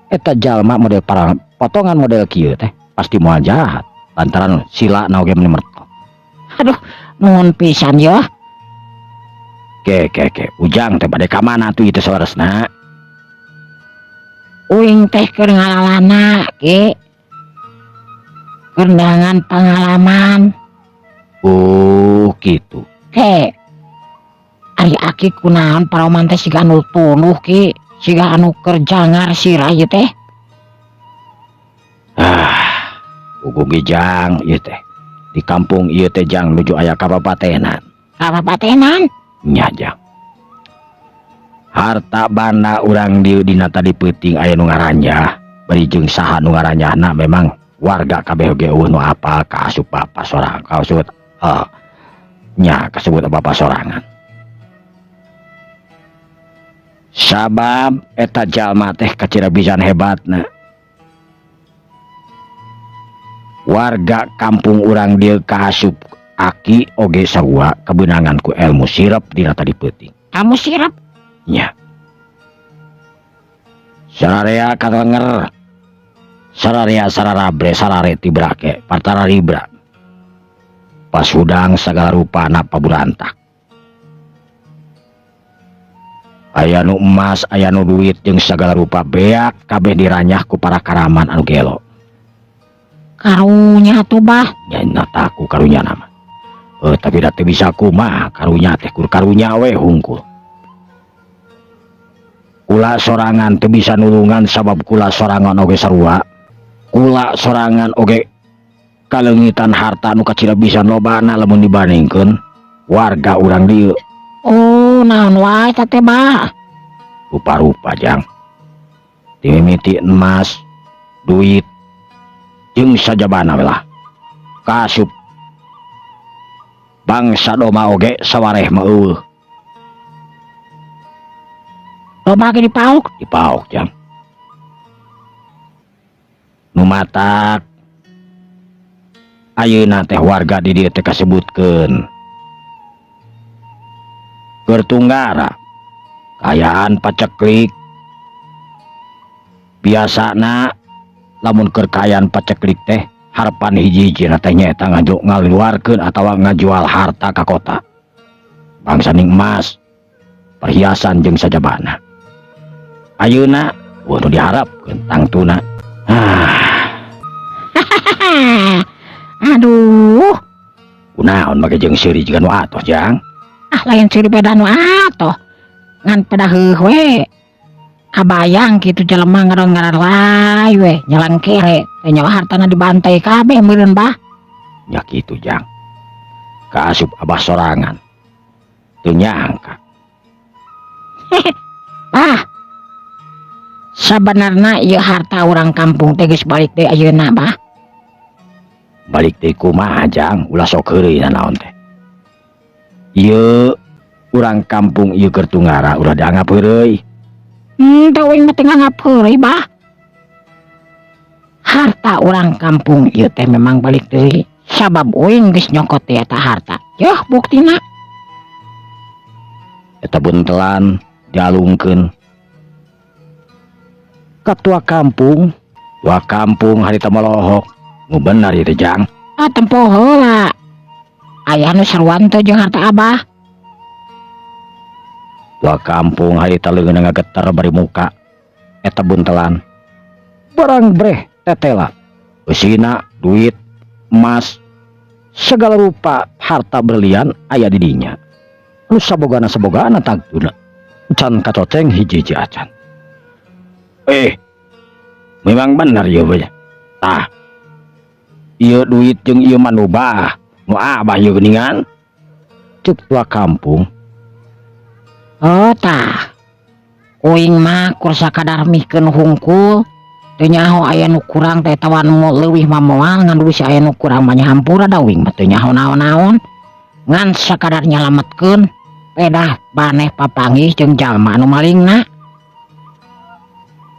Speaker 1: eta jalma model para potongan model kieu teh pasti moal jahat lantaran sila na oge menemerto.
Speaker 2: Aduh, nuhun pisan ya.
Speaker 1: Ke ujang teh bade ka mana tuh itu sawaresna?
Speaker 2: Uing teh keur ngalalana ke. Kendangan pengalaman.
Speaker 1: Oh, gitu.
Speaker 2: Ke. Ari aki kunaon paroman teh siga anu tunuh ki, siga anu kerjangar sirah ieu teh.
Speaker 1: Ugu gejang ieu teh. Di kampung ieu teh jang nuju aya kapapatenan.
Speaker 2: Kapapatenan?
Speaker 1: Nya jang. Harta banda urang dina tadi peuting aya nu ngaranjah. Bari jeung saha nu ngaranjahna memang warga kabeh ge eueuh nu apal kaasup bapa sorang kaasup kasebut bapa sorangan. Sabab eta jalma teh kacirabisan hebatna. Warga kampung urang dieu kaasup aki oge sarua kebenangan ku ilmu sirep dina tadi peuting.
Speaker 2: Kamu sirep?
Speaker 1: Nya. Sararea kalenger. Sararea sararabre sarare tibrake partara ribra. Pasudang sagala rupana paburantak. Aya nu emas, aya nu duit jeung sagala rupa beak kabeh diranyah ku para karaman anu gelo.
Speaker 2: Karunya tuh bah.
Speaker 1: Nya taku karunya nama. Tapi da teu bisa kumaha karunya teh kur karunya we hungkul. Kula sorangan teu bisa nulungan sabab kula sorangan oge sarua. Kula sorangan oge kalengitan harta nu kacirabisan lobana lamun dibandingkeun warga urang dieu.
Speaker 2: Oh, naon wae teh bah.
Speaker 1: Rupa-rupa jang. Timimiti emas, duit, jeung sajabana we lah. Kasup bangsa doma oge sawareh mah eueuh.
Speaker 2: Loba ge dipauk.
Speaker 1: Dipauk jang. Nu matak ayeuna teh warga di dieu teh kasebutkeun Gertunggara kayaan paceklik. Biasana lamun kekayaan paceklik teh harapan hiji-hijina teh nyaeta ngaluarkeun atawa ngajual harta ka kota. Bangsa ning emas, perhiasan jeung sajabana. Ayeuna nu diharapkeun tangtuna.
Speaker 2: Aduh,
Speaker 1: Kunaon make jeung seuri jiga nu atoh jang.
Speaker 2: lain siri beda nu atoh. Ngan pada heuh we. Kabayang kitu jelema ngaron-ngaran lae we, nyalang kere, teh nyawa hartana dibantai kabeh meureun bah.
Speaker 1: Nya kitu jang. Kaasup abah sorangan. Teu nyangka.
Speaker 2: Bah. Sabenarna ieu harta urang kampung teh geus balik deui ayeuna bah.
Speaker 1: Balik deui kumaha jang, ulah sok heureuyna naon teh. Ieu urang kampung ieu Gertunggara ulah dianggap heureuy.
Speaker 2: Teuing mah teu nganggap heureuy bah. Harta urang kampung ieu teh memang balik deui sabab uing geus nyokot teh eta harta. Yeuh buktina.
Speaker 1: Eta buntelan dialungkeun ka tua kampung harita melohok. Nu bener ieu teh jang.
Speaker 2: Tempo heula. Aya nu saruan teh jeung harta abah.
Speaker 1: Tua kampung harita leungeun ngageter bari muka. Eta buntelan barang breh tetela. Eusina duit, emas, segala rupa harta berlian aya di dinya. Nu sabogana tagtuna. Can kacoceng hiji-hiji acan. Memang bener ieu we. Tah. Ieu duit jeung ieu manubah. Nu abah ieu geuningan. Cek tua kampung.
Speaker 2: Oh tah. Uing mah kur sakadar mihkeun hungkul. Teu nyaho aya nu kurang teh tawan leuwih mah moal ngan duit aya nu kurang mah nyahampura da uing mah teu nyaho naon-naon. Ngan sakadar nyalametkeun pedah baneh papanggih jeung jalma anu malingna.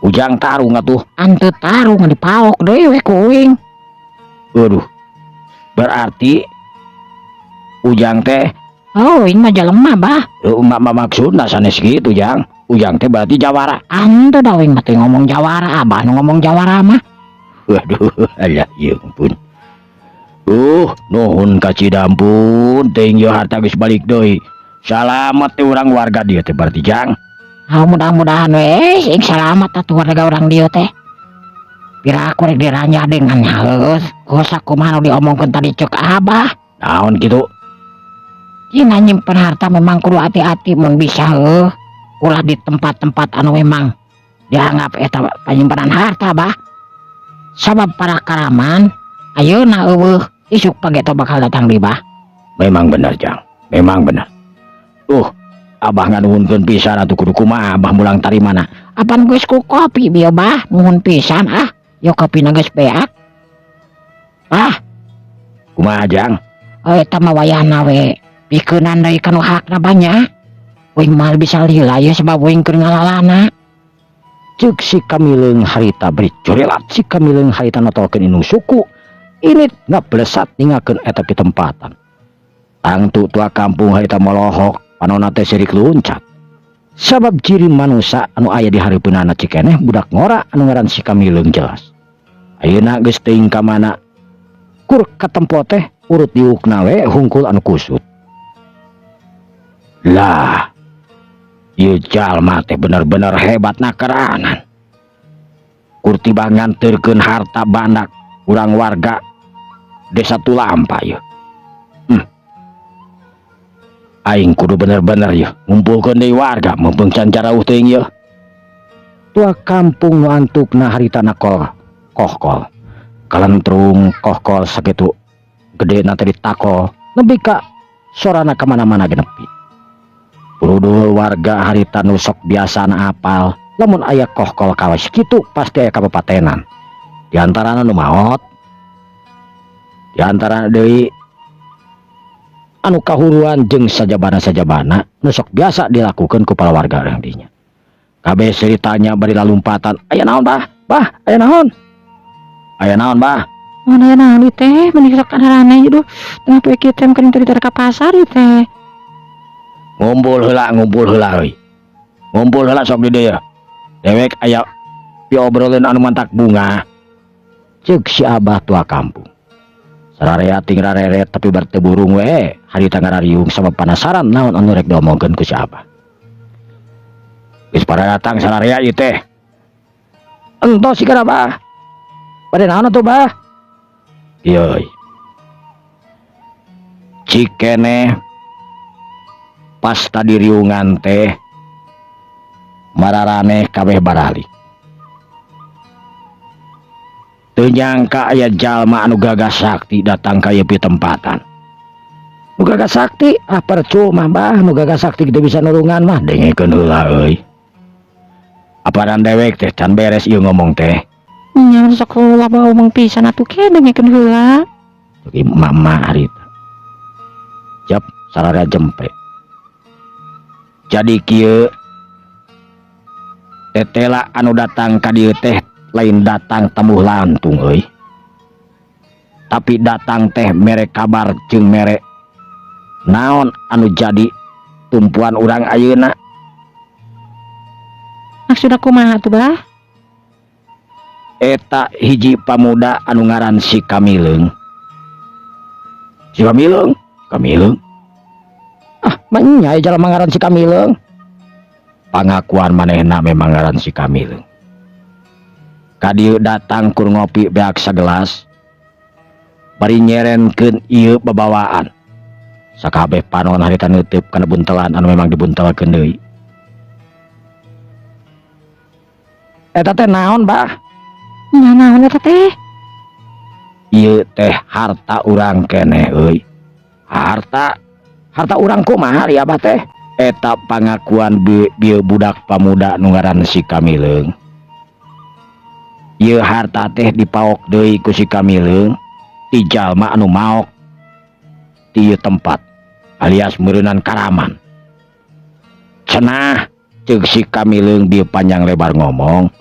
Speaker 1: Ujang tarung atuh.
Speaker 2: Anteu tarung dipaok deui we ku uing.
Speaker 1: Waduh. Berarti Ujang teh
Speaker 2: uing mah jalema bah.
Speaker 1: maksudna sanes kitu jang. Ujang teh berarti jawara.
Speaker 2: Anteu da uing mah teu ngomong jawara, abah nu ngomong jawara mah.
Speaker 1: Waduh, alah ieu ampun. Nuhun ka Cidampun, teuing ieu harta geus balik deui. Salamet teh urang warga dieu teh berarti jang.
Speaker 2: Mudah-mudahan we sing salamet atuh warga urang dieu teh. Pira aku rek diranyah dengan halus. Kosa kumaha nu diomongkeun tadi ceuk abah.
Speaker 1: Naon kitu?
Speaker 2: Cina nyimpen harta memang kudu hati-hati mun bisa heuh. Ulah di tempat-tempat anu memang dianggap eta panyimpanan harta bah. Sabab para karaman ayeuna eueuh isuk pageto bakal datang di bah.
Speaker 1: Memang bener jang. Memang bener. Abah nganuhunkeun pisan atuh kudu kumaha abah mulang tarimana.
Speaker 2: Apan geus ku kopi bieu bah, nuhun pisan ah. Yo kopina geus beak. Bah,
Speaker 1: Kumaha jang?
Speaker 2: eta mah wayahna we. Pikeunan deui kanu hakna banyak. Uing mah bisa lila ya sebab uing keur ngalalana.
Speaker 1: Cek si Kamileung harita beri corelat si Kamileung harita notolkeun indung suku. Ini ngablesat ningakeun eta pitempatan. Tangtu tua kampung harita melohok panonna teh sirik luncat. Sabab ciri manusia anu aya di hareupeunana cikeneh budak ngora anu ngaran si Kamileung jelas. Ayeuna geus teuing ka mana? Kur katempo teh urut diukna we hungkul anu kusut. Lah, Ieu jalma teh bener-bener hebat nakeranan. Kurtiba nganterkeun harta bandak urang warga desa Tulampa ya. Aing kudu bener-bener ya ngumpulkeun deui warga mumpung can carauh teuing ya. Tua kampung nu antukna haritana kohkol. Kalentrung kohkol sakitu gede teh ditako nepi ka sorana kamana-mana genepi. Purudul warga harita nu sok biasana apal lamun aya kohkol kawes kitu pasti aya kabupatenan. Di antarana nu maot, di antara deui anu kahuruan jeung sajabana-sajabana nu sok biasa dilakukeun ku para warga urang dinya. Kabeh ceritanya bari lalumpatan, aya naon bah? Bah, aya naon? Aya naon bah?
Speaker 2: Mana ya naon ieu teh menikahkan harana ieu tengah poe kieu teh meukeun teu ka pasar ieu teh.
Speaker 1: Ngumpul heula euy. Ngumpul heula sok di dieu. Dewek aya piobroleun anu mantak bunga. Ceuk si Abah tua kampung. Sararea ting rareret tapi berteu burung we, harita ngarariung sama panasaran naon anu rek diomongkeun ku si Abah. Geus pada datang sararea ieu teh. Entos sikeun Abah. Bade naon atuh Bah? Ieu. Cikene pas tadi riungan teh mararaneh kabeh baralik. Teu nyangka aya jalma anu gagas sakti datang ka ieu tempatan. Nu gagas sakti percuma Bah, nu gagas sakti teu bisa nulungan mah dengekeun heula euy. Aparan dewek teh can beres ieu ngomong teh.
Speaker 2: Nya sok heula bae omong pisan atuh ke dengekeun heula.
Speaker 1: Ceuk mama harita. Jap sararea jempe. Jadi kieu tetela anu datang ka dieu teh lain datang temuh lantung euy. Tapi datang teh mere kabar jeung mere naon anu jadi tumpuan urang ayeuna.
Speaker 2: Maksudna kumaha tuh Bah?
Speaker 1: Eta hiji pamuda anu ngaran si Kamileung. Si Kamileung? Manya jalma ngaran si Kamileung. Pangakuan manehna memang ngaran si Kamileung. Kadieu datang kur ngopi beak sagelas. Bari nyerenkeun ieu babawaan. Sakabeh panon harita neuteub kana buntelan anu memang dibuntelkeun deui. Eta teh naon Bah?
Speaker 2: Nya naon eta teh?
Speaker 1: Ieu teh harta urang keneh euy. Harta urang kumaha ari Abah teh? Eta pangakuan bieu budak pamuda nu ngaran si Kamileung. Ieu harta teh dipaok deui ku si Kamileung ti jalma anu maok ti ieu tempat alias meureunan Karaman. Cenah ceuk si Kamileung bieu panjang lebar ngomong,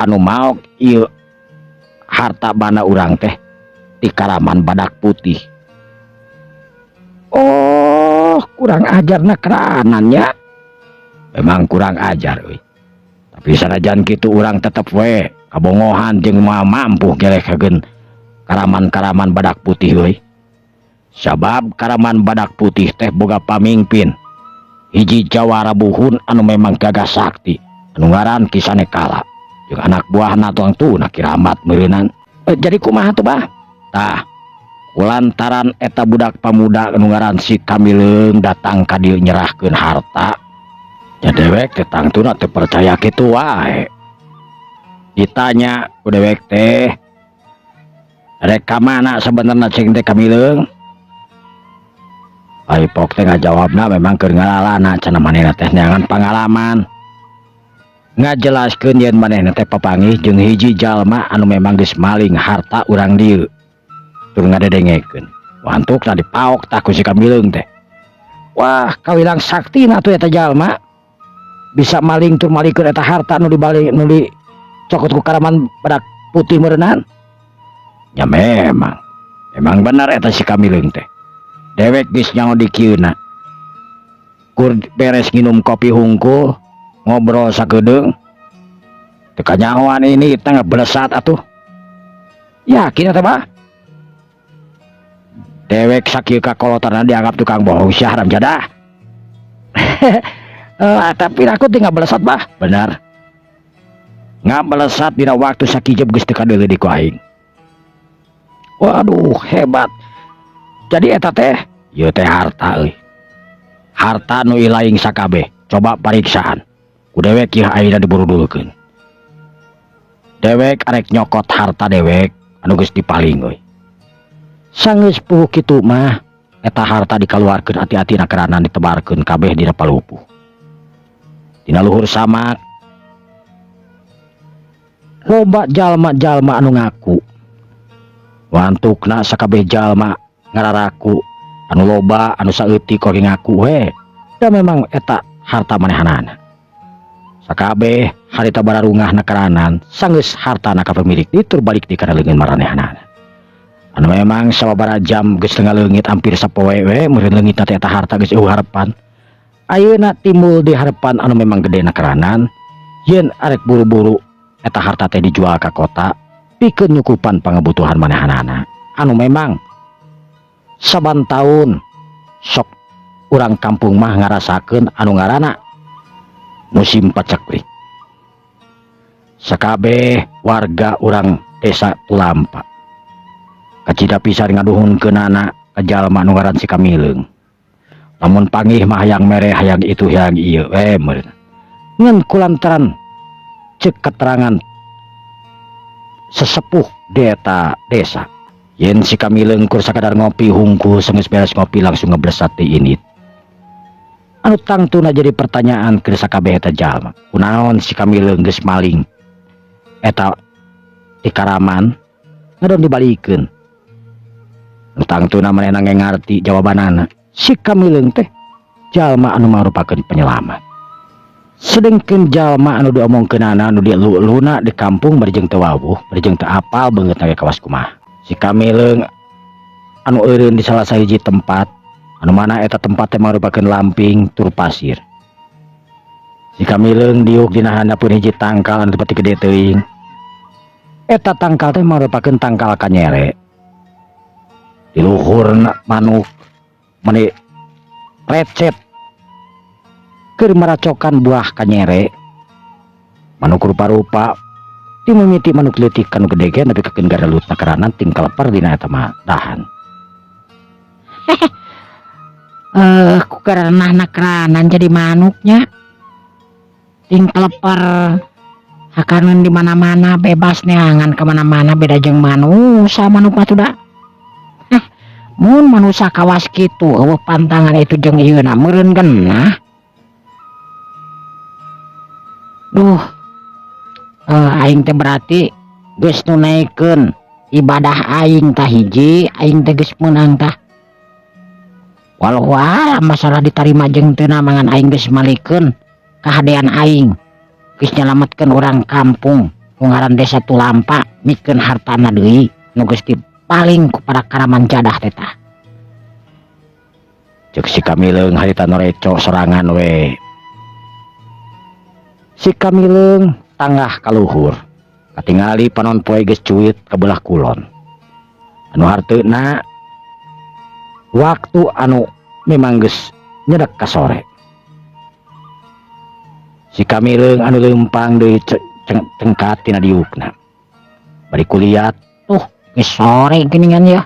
Speaker 1: anu maok ieu harta bana urang teh ti Karaman Badak Putih. Oh, kurang ajarna keranannya. Memang kurang ajar euy. Tapi sanajan kitu urang tetep we kabongohan jeung mampu gelekakeun Karaman Badak Putih euy. Sabab Karaman Badak Putih teh boga pamingpin hiji jawara buhun anu memang gagas sakti anu ngaran Ki Sanekala jeung anak buahna tuang-tuna Ki Rahmat meureunan. Jadi kumaha tuh Bah? Tah kulantaran eta budak pamuda anu ngaran si Kamileung datang ka dieu nyerahkeun harta. Ya dewek teh tangtuna teu percaya kitu wae. Ditanya ku dewek teh, rek ka mana sebenarnya cing teh Kamileung? Ai pok teh ngajawabna memang keur ngalalana cenah manehna teh neangan pangalaman. Ngajelaskeun yen manehna teh papanggih jeung hiji jalma anu memang geus maling harta urang dieu. Tur ngadedengekeun. Wantukna dipaok tah ku si Kamileung teh. Wah, kawilang saktina atuh eta jalma. Bisa maling tur malikeun eta harta nu dibalik nu dicokot ku Karaman Badak Putih meureunan. Ya memang benar eta si Kamileung teh. Dewek geus nyaho di kieuna. Kur beres nginum kopi hungkul, ngobrol sakedeung. Teu kanyahoan ini teh ngeblesat atuh. Yakin eta Bah? Dewek sakieu kakolotarna dianggap tukang bohong si haram jadah. Tapi aku tinggal belesat bah. Benar. Nggak belesat dina waktu sakijab geus teu kadeuleu di ku aing. Waduh, hebat. Jadi eta teh, ieu teh harta euy. Harta nu ilaing sakabeh. Coba pariksaan. Ku dewek ieu ayeuna diburudulkeun. Dewek arek nyokot harta dewek anu geus dipaling euy. Sanggeus puguh kitu mah, eta harta dikaluarkeun hati-hatina kerana ditebarkeun kabeh dina palupuh. Dina luhur samak loba jalma-jalma anu ngaku. Wantukna sakabeh jalma ngararaku anu loba anu saeutik oge ngaku we. Da memang eta harta manehanana. Sakabeh harita bararungah nakaranan sanggeus hartana ka pemilik ditur balik di kana leungeun maranehanana. Anu memang sababaraha jam geus tengah leungit hampir sapoe we meureun leungitna teh eta harta geus eueuh harepan. Ayeuna timbul di harepan anu memang gede nakaranan yen arek buru-buru eta harta teh dijual ka kota pikeun nyukupan pangabutuhan manehanana anu memang saban taun sok urang kampung mah ngarasakeun anu ngaranna musim paceklik. Sakabeh warga urang desa Tulampa kacida pisan ngaduhunkeunana ka jalma anu ngaran si Kamileung. Lamun panggih mah hayang mere hayang itu hayang ieu meureun. Ngan kulantaran cek keterangan sesepuh deta desa yen si Kamileung kur sakadar ngopi hungkul senggeus beres ngopi langsung ngeblesat ti init. Anu tangtuna jadi pertanyaan ke sakabeh eta jalma, kunaon si Kamileung geus maling eta di Karaman ngadon dibalikeun. Anu tangtuna manehna ngarti jawabanana, si Kamileung teh jalma anu marupakeun penyelamat. Sedengkeun jalma anu diomongkeunana anu dielu-eluna di kampung bari jeung teu wawuh, bari jeung teu apal beungeut na kawas kumaha. Si Kamileung anu eureun di salah sahiji tempat anu mana eta tempat teh marupakeun lamping tur pasir. Si Kamileung diuk dina handapeun hiji tangkal anu teu gede teuing. Eta tangkal teh marupakeun tangkal kanyere. Di luhurna manuk mani recet keur maracokan buah kanyere. Manuk rupa-rupa dimimiti manuk leutik anu gede ge tapi kakeun garelutna karanan ting kalepar dina eta mah dahan.
Speaker 2: Ku karena nakeranan jadi manuknya ting kelepar hakaneun di mana-mana bebas neangan kemana-mana beda jeung manusa manuk mah tuh da. Mun manusia kawas kitu eueuh pantangan itu jeung ieuna meureun genah. Duh. Aing teh berarti geus nunaikeun ibadah aing tah hiji, aing teh geus meunang tah. Walau masalah diterima jeung teu mangan aing geus malikeun kahadean aing. Geus nyalametkeun urang kampung nu ngaran desa Tulampa mikeun hartana deui nu geus paling ku para Karaman jadah teh tah.
Speaker 1: Cek si Kamileung harita noreco serangan we. Si Kamileung tanggah ka luhur. Katingali panon poe geus cuit ka belah kulon. Anu harteuna waktu anu memang geus nyedek ka sore. Si Kamileung anu leumpang deui cengkat tina diukna. Bari kulihat,
Speaker 2: tuh geus sore geuningan ya.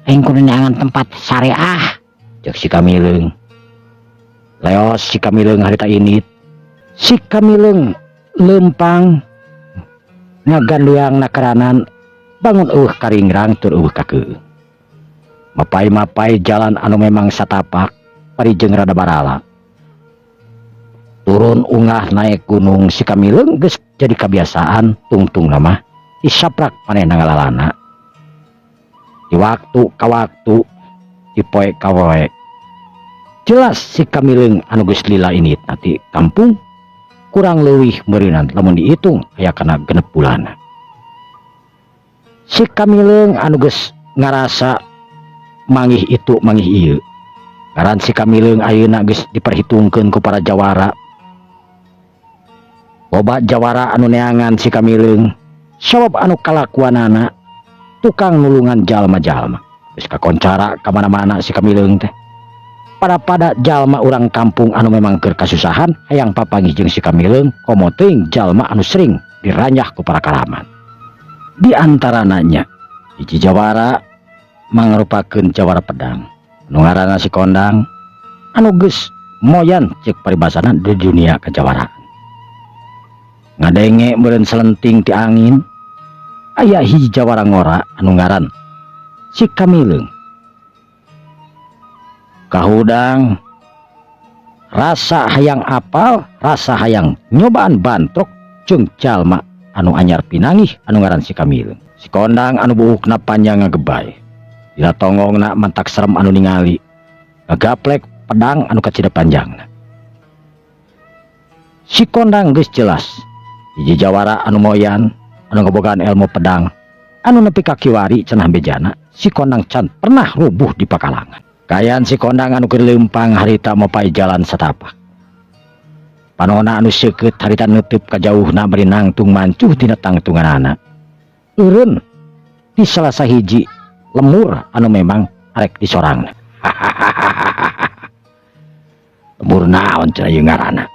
Speaker 2: Aing kudu nyangan tempat sareah.
Speaker 1: Cek si Kamileung. Leos si Kamileung harita init. Si Kamileung leumpang ngagandeang nakaranan bangun eueuh karingrang tur eueuh kakeueuh. Mapai-mapai jalan anu memang satapak pari jeung rada barala. Turun ungah naik gunung si Kamileung geus jadi kebiasaan tungtung nama isaprak manehna ngalalana. Di waktu ka waktu, di poe ka poe. Jelas si Kamileung anu geus lila init nanti kampung kurang leuwih meureunan lamun dihitung aya kana 6 bulan. Si Kamileung anu geus ngarasa manggih itu manggih ieu. Karan si Kamileung ayeuna geus diperhitungkeun ku para jawara. Loba jawara anu neangan si Kamileung sabab anu kalakuanana tukang nulungan jalma-jalma. Geus kakoncara ka mana-mana si Kamileung teh. pada jalma urang kampung anu memang keur kasusahan hayang papanggih jeung si Kamileung komo teuing jalma anu sering diranyah ku para kalaman. Di antarananya hiji jawara mangrupakeun jawara pedang anu ngaranna si Kondang anu geus moyan cek paribasana di dunia kejawaraan. Ngadenge meureun selenting ti angin aya hiji jawara ngora anu ngaran si Kamileung. Kahudang rasa hayang apal, rasa hayang nyobaan bantrok jeung jalma anu anyar pinangih anu ngaran si Kamileung. Si Kondang anu buukna panjang ngagebay, dina tonggongna mantak serem anu ningali, ngagaplek pedang anu kacida panjangna. Si Kondang geus jelas hiji jawara anu moyan anu ngabogaan ilmu pedang anu nepi ka kiwari cenah bejana si Kondang can pernah rubuh di pakalangan. Kayan si Kondang anu keur leumpang harita mopai jalan setapak. Panona anu seukeut harita neuteub ka jauhna bari nangtung mancuh tina tangtunganana. Eureun di salah sahiji lemur anu memang arek disorangna. Lemur naon cenah ieu ngaranna?